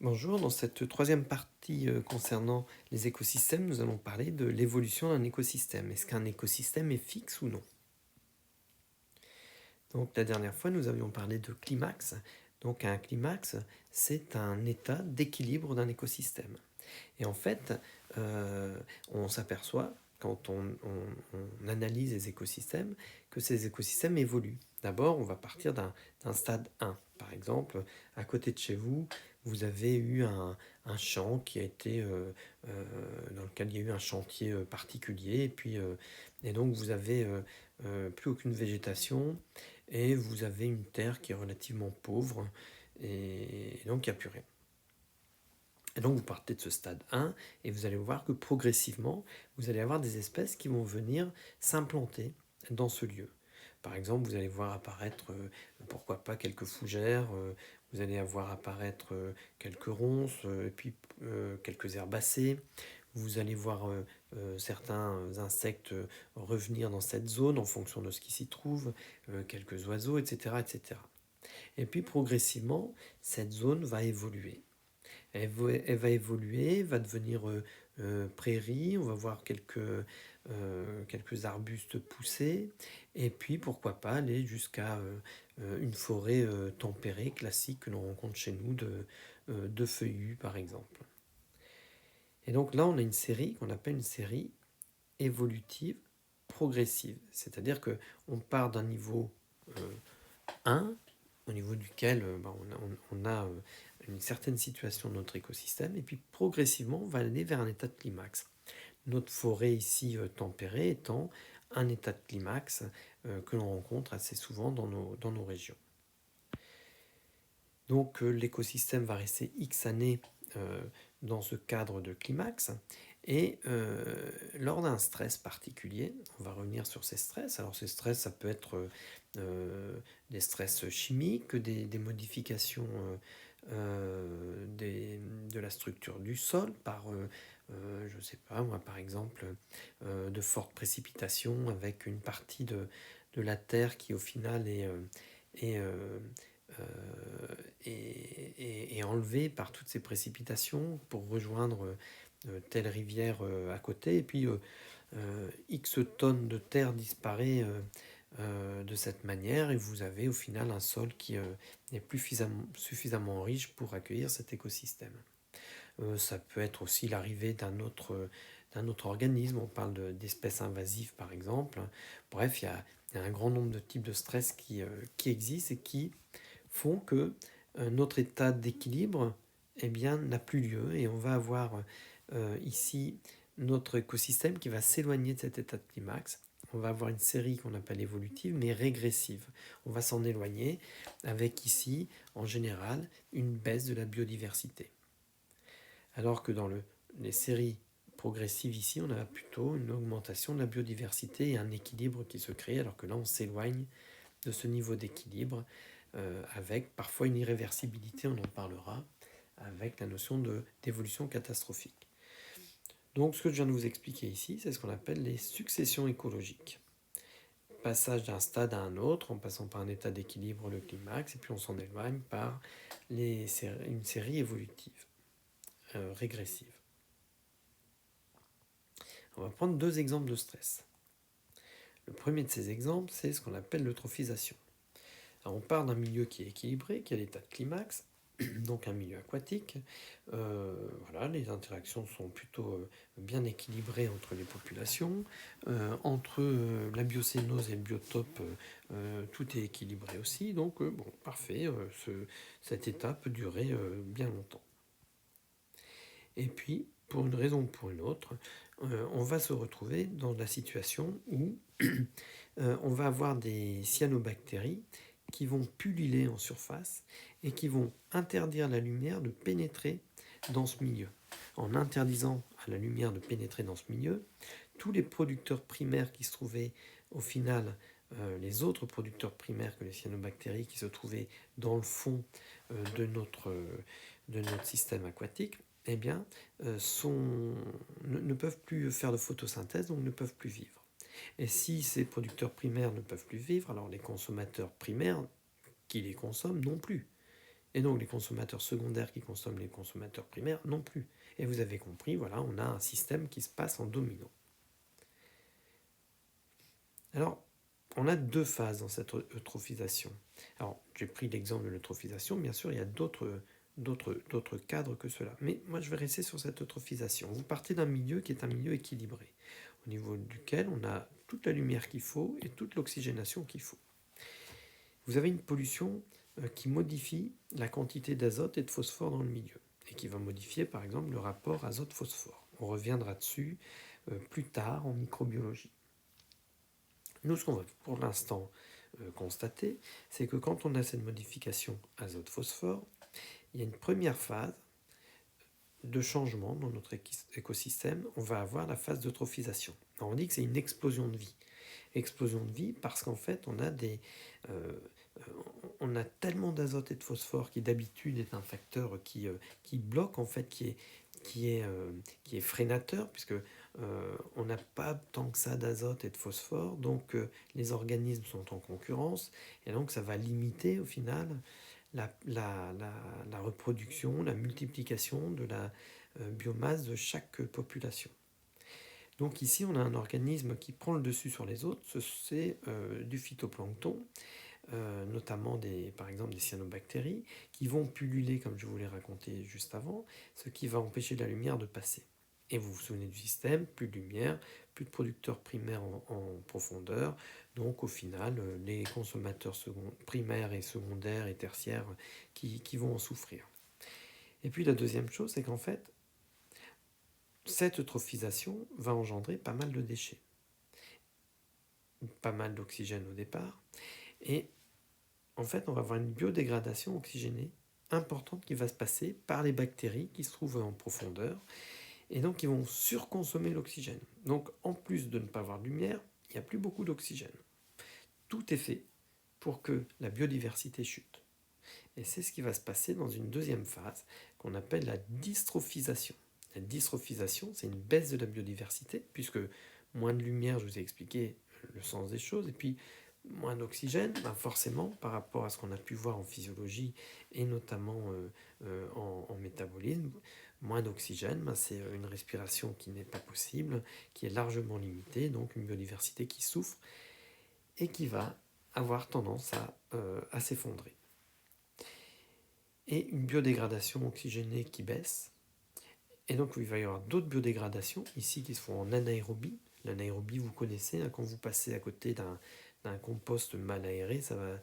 Bonjour, dans cette troisième partie concernant les écosystèmes, nous allons parler de l'évolution d'un écosystème. Est-ce qu'un écosystème est fixe ou non? Donc la dernière fois, nous avions parlé de climax. Donc un climax, c'est un état d'équilibre d'un écosystème. Et en fait, euh, on s'aperçoit, quand on analyse les écosystèmes, que ces écosystèmes évoluent. D'abord, on va partir d'un stade 1. Par exemple, à côté de chez vous, vous avez eu un champ qui a été dans lequel il y a eu un chantier particulier, et donc vous avez plus aucune végétation, et vous avez une terre qui est relativement pauvre, et donc il n'y a plus rien. Et donc vous partez de ce stade 1 et vous allez voir que progressivement, vous allez avoir des espèces qui vont venir s'implanter dans ce lieu. Par exemple, vous allez voir apparaître, pourquoi pas, quelques fougères, vous allez avoir apparaître quelques ronces, et puis quelques herbacées. Vous allez voir certains insectes revenir dans cette zone en fonction de ce qui s'y trouve, quelques oiseaux, etc., etc. Et puis progressivement, cette zone va évoluer. Elle va évoluer, va devenir prairie, on va voir quelques arbustes pousser, et puis pourquoi pas aller jusqu'à une forêt tempérée classique que l'on rencontre chez nous de feuillus par exemple. Et donc là on a une série qu'on appelle une série évolutive progressive, c'est-à-dire que on part d'un niveau 1 au niveau duquel on a une certaine situation de notre écosystème, et puis progressivement on va aller vers un état de climax. Notre forêt ici tempérée étant un état de climax que l'on rencontre assez souvent dans nos régions. Donc l'écosystème va rester X années euh, dans ce cadre de climax, et lors d'un stress particulier, on va revenir sur ces stress. Alors ces stress, ça peut être des stress chimiques, des modifications de la structure du sol par, je ne sais pas moi, par exemple, de fortes précipitations avec une partie de la Terre qui au final est, euh, est enlevée par toutes ces précipitations pour rejoindre telle rivière à côté, et puis X tonnes de terre disparaît de cette manière, et vous avez au final un sol qui n'est plus suffisamment riche pour accueillir cet écosystème. Ça peut être aussi l'arrivée d'un autre organisme, on parle d'espèces invasives par exemple. Bref, il y a un grand nombre de types de stress qui existent et qui font que notre état d'équilibre eh bien, n'a plus lieu, et on va avoir ici notre écosystème qui va s'éloigner de cet état de climax. On va avoir une série qu'on appelle évolutive mais régressive. On va s'en éloigner avec ici en général une baisse de la biodiversité. Alors que dans les séries progressives ici, on a plutôt une augmentation de la biodiversité et un équilibre qui se crée, alors que là on s'éloigne de ce niveau d'équilibre avec parfois une irréversibilité, on en parlera, avec la notion d'évolution catastrophique. Donc ce que je viens de vous expliquer ici, c'est ce qu'on appelle les successions écologiques. Passage d'un stade à un autre, en passant par un état d'équilibre, le climax, et puis on s'en éloigne par une série évolutive, régressive. On va prendre deux exemples de stress. Le premier de ces exemples, c'est ce qu'on appelle l'eutrophisation. Alors on part d'un milieu qui est équilibré, qui a l'état de climax, donc un milieu aquatique. Voilà, les interactions sont plutôt bien équilibrées entre les populations. Entre la biocénose et le biotope, tout est équilibré aussi. Donc, bon, parfait, cet état peut durer bien longtemps. Et puis, pour une raison ou pour une autre, on va se retrouver dans la situation où on va avoir des cyanobactéries qui vont pulluler en surface et qui vont interdire la lumière de pénétrer dans ce milieu. En interdisant à la lumière de pénétrer dans ce milieu, tous les producteurs primaires qui se trouvaient au final, les autres producteurs primaires que les cyanobactéries qui se trouvaient dans le fond de notre système aquatique, eh bien, ne peuvent plus faire de photosynthèse, donc ne peuvent plus vivre. Et si ces producteurs primaires ne peuvent plus vivre, alors les consommateurs primaires qui les consomment non plus. Et donc les consommateurs secondaires qui consomment les consommateurs primaires non plus. Et vous avez compris, voilà, on a un système qui se passe en domino. Alors, on a deux phases dans cette eutrophisation. Alors, j'ai pris l'exemple de l'eutrophisation, bien sûr, il y a d'autres cadres que cela. Mais moi, je vais rester sur cette eutrophisation. Vous partez d'un milieu qui est un milieu équilibré, au niveau duquel on a toute la lumière qu'il faut et toute l'oxygénation qu'il faut. Vous avez une pollution qui modifie la quantité d'azote et de phosphore dans le milieu, et qui va modifier, par exemple, le rapport azote-phosphore. On reviendra dessus plus tard en microbiologie. Nous, ce qu'on va pour l'instant constater, c'est que quand on a cette modification azote-phosphore, il y a une première phase de changement dans notre écosystème. On va avoir la phase d'eutrophisation. On dit que c'est une explosion de vie. Explosion de vie parce qu'en fait, on a tellement d'azote et de phosphore qui d'habitude est un facteur qui bloque, en fait, qui est freinateur, puisque on n'a pas tant que ça d'azote et de phosphore, donc les organismes sont en concurrence, et donc ça va limiter au final la reproduction, la multiplication de la biomasse de chaque population. Donc ici, on a un organisme qui prend le dessus sur les autres, c'est du phytoplancton, notamment par exemple des cyanobactéries, qui vont pulluler, comme je vous l'ai raconté juste avant, ce qui va empêcher la lumière de passer. Et vous vous souvenez du système, plus de lumière, plus de producteurs primaires en profondeur, donc au final, les consommateurs primaires et secondaires et tertiaires qui vont en souffrir. Et puis la deuxième chose, c'est qu'en fait, cette eutrophisation va engendrer pas mal de déchets, pas mal d'oxygène au départ, et en fait, on va avoir une biodégradation oxygénée importante qui va se passer par les bactéries qui se trouvent en profondeur, et donc ils vont surconsommer l'oxygène. Donc en plus de ne pas avoir de lumière, il n'y a plus beaucoup d'oxygène. Tout est fait pour que la biodiversité chute. Et c'est ce qui va se passer dans une deuxième phase qu'on appelle la dystrophisation. La dystrophisation, c'est une baisse de la biodiversité, puisque moins de lumière, je vous ai expliqué le sens des choses, et puis moins d'oxygène, forcément, par rapport à ce qu'on a pu voir en physiologie et notamment en métabolisme, moins d'oxygène, c'est une respiration qui n'est pas possible, qui est largement limitée, donc une biodiversité qui souffre et qui va avoir tendance à s'effondrer. Et une biodégradation oxygénée qui baisse. Et donc il va y avoir d'autres biodégradations ici qui se font en anaérobie. L'anaérobie, vous connaissez, quand vous passez à côté d'un compost mal aéré, ça va,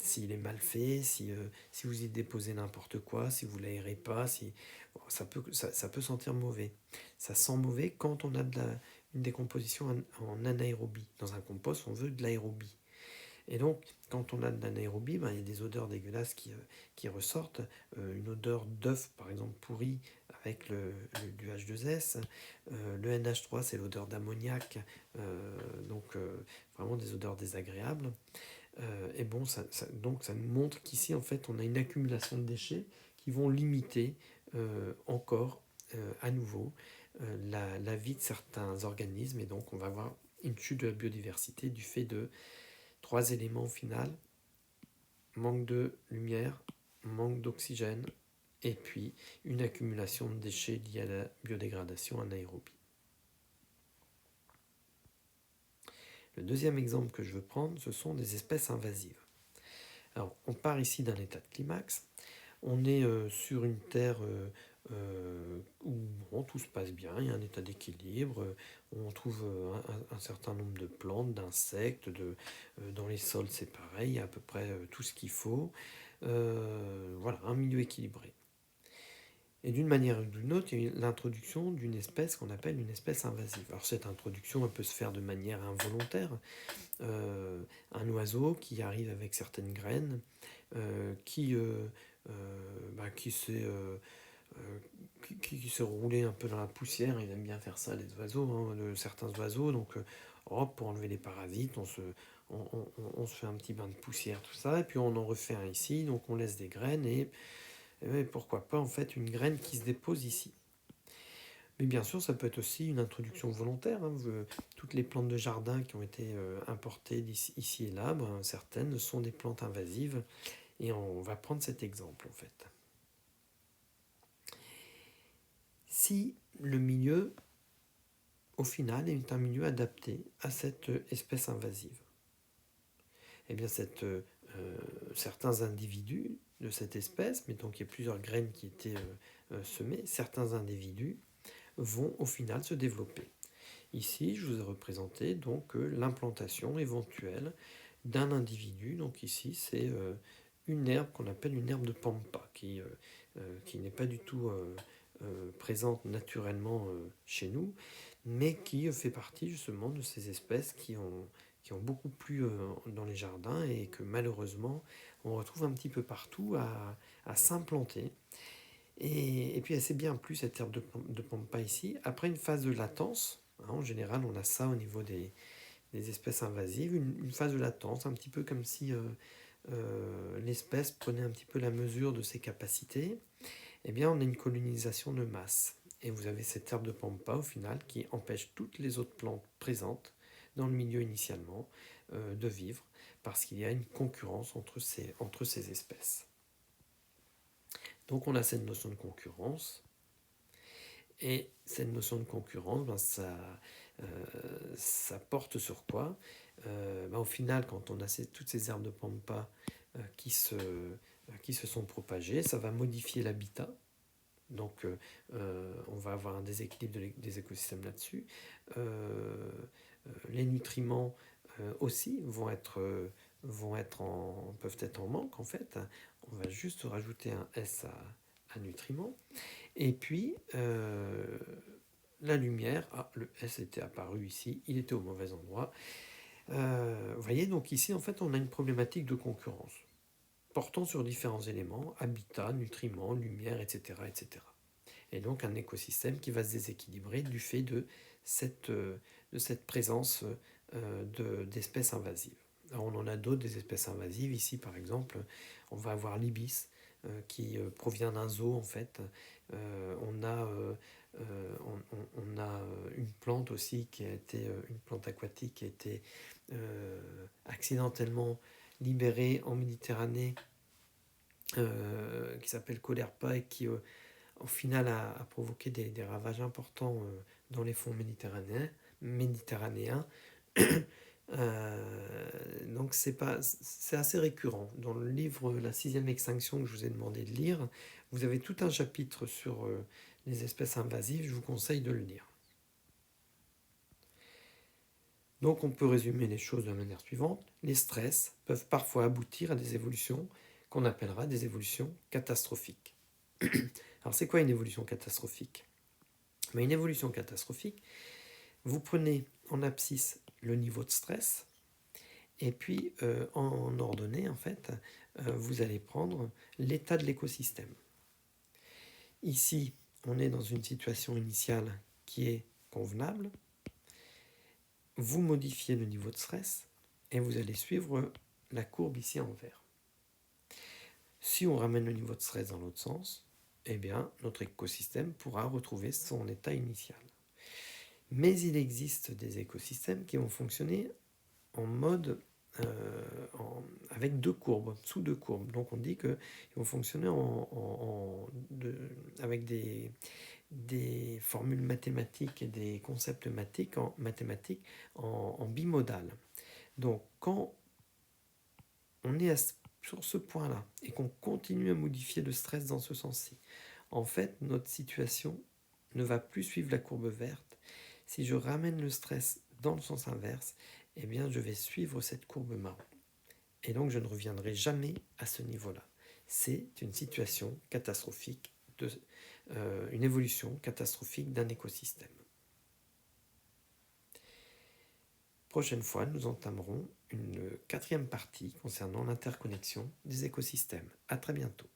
s'il est mal fait, si vous y déposez n'importe quoi, si vous ne l'aérez pas, ça peut sentir mauvais. Ça sent mauvais quand on a une décomposition en anaérobie. Dans un compost, on veut de l'aérobie. Et donc, quand on a de l'anaérobie, il y a des odeurs dégueulasses qui ressortent. Une odeur d'œuf, par exemple, pourri avec du H2S. Le NH3, c'est l'odeur d'ammoniac. Donc, vraiment des odeurs désagréables. Et bon, donc, ça nous montre qu'ici, en fait, on a une accumulation de déchets qui vont limiter encore, à nouveau, la vie de certains organismes. Et donc, on va avoir une chute de la biodiversité du fait de 3 éléments au final: manque de lumière, manque d'oxygène, et puis une accumulation de déchets liés à la biodégradation anaérobie. Le deuxième exemple que je veux prendre, ce sont des espèces invasives. Alors, on part ici d'un état de climax. On est sur une terre où tout se passe bien, il y a un état d'équilibre, on trouve un certain nombre de plantes, d'insectes, dans les sols c'est pareil, il y a à peu près tout ce qu'il faut. Voilà, un milieu équilibré. Et d'une manière ou d'une autre, il y a l'introduction d'une espèce qu'on appelle une espèce invasive. Alors cette introduction, elle peut se faire de manière involontaire. Un oiseau qui arrive avec certaines graines, qui s'est roulé un peu dans la poussière. Il aime bien faire ça, les oiseaux, certains oiseaux. Donc, pour enlever les parasites, on se fait un petit bain de poussière, tout ça. Et puis on en refait un ici. Donc on laisse des graines et pourquoi pas en fait une graine qui se dépose ici. Mais bien sûr, ça peut être aussi une introduction volontaire. Toutes les plantes de jardin qui ont été importées ici et là, certaines sont des plantes invasives Et on va prendre cet exemple en fait. Si le milieu, au final, est un milieu adapté à cette espèce invasive, eh bien certains individus de cette espèce, mais donc il y a plusieurs graines qui étaient semées, certains individus vont au final se développer. Ici, je vous ai représenté donc l'implantation éventuelle d'un individu. Donc ici, c'est une herbe qu'on appelle une herbe de pampa, qui n'est pas du tout présente naturellement chez nous, mais qui fait partie justement de ces espèces qui ont beaucoup plu dans les jardins et que malheureusement on retrouve un petit peu partout à s'implanter. Et puis elle s'est bien plu cette herbe de pampa ici. Après une phase de latence, hein, en général on a ça au niveau des espèces invasives, une phase de latence, un petit peu comme si l'espèce prenait un petit peu la mesure de ses capacités. Eh bien on a une colonisation de masse. Et vous avez cette herbe de pampa au final qui empêche toutes les autres plantes présentes dans le milieu initialement de vivre parce qu'il y a une concurrence entre ces espèces. Donc on a cette notion de concurrence. Et cette notion de concurrence, ben ça porte sur quoi? Au final, quand on a toutes ces herbes de pampa qui se sont propagées, ça va modifier l'habitat. Donc on va avoir un déséquilibre des écosystèmes là-dessus. Les nutriments aussi peuvent être en manque en fait. On va juste rajouter un S à nutriments. Et puis, la lumière, le S était apparu ici, il était au mauvais endroit. Vous voyez, donc ici, en fait, on a une problématique de concurrence, portant sur différents éléments, habitat, nutriments, lumière, etc., etc. Et donc un écosystème qui va se déséquilibrer du fait de cette présence d'espèces invasives. Alors on en a d'autres, des espèces invasives. Ici, par exemple, on va avoir l'ibis, qui provient d'un zoo, en fait. On a une plante aussi qui a été, une plante aquatique qui a été accidentellement libérée en Méditerranée, qui s'appelle Colerpa et qui au final a provoqué des ravages importants dans les fonds méditerranéens. Donc c'est assez récurrent. Dans le livre La sixième extinction que je vous ai demandé de lire, vous avez tout un chapitre sur les espèces invasives, je vous conseille de le lire. Donc on peut résumer les choses de la manière suivante. Les stress peuvent parfois aboutir à des évolutions qu'on appellera des évolutions catastrophiques. Alors c'est quoi une évolution catastrophique? Une évolution catastrophique, vous prenez en abscisse le niveau de stress, et puis en ordonnée, en fait, vous allez prendre l'état de l'écosystème. Ici, on est dans une situation initiale qui est convenable. Vous modifiez le niveau de stress et vous allez suivre la courbe ici en vert. Si on ramène le niveau de stress dans l'autre sens, eh bien, notre écosystème pourra retrouver son état initial. Mais il existe des écosystèmes qui vont fonctionner en mode avec deux courbes, sous deux courbes. Donc on dit qu'ils vont fonctionner avec des formules mathématiques et des concepts mathématiques en bimodal. Donc quand on est sur ce point-là et qu'on continue à modifier le stress dans ce sens-ci, en fait notre situation ne va plus suivre la courbe verte. Si je ramène le stress dans le sens inverse, eh bien je vais suivre cette courbe marron. Et donc je ne reviendrai jamais à ce niveau-là. C'est une situation catastrophique, une évolution catastrophique d'un écosystème. Prochaine fois, nous entamerons une quatrième partie concernant l'interconnexion des écosystèmes. À très bientôt.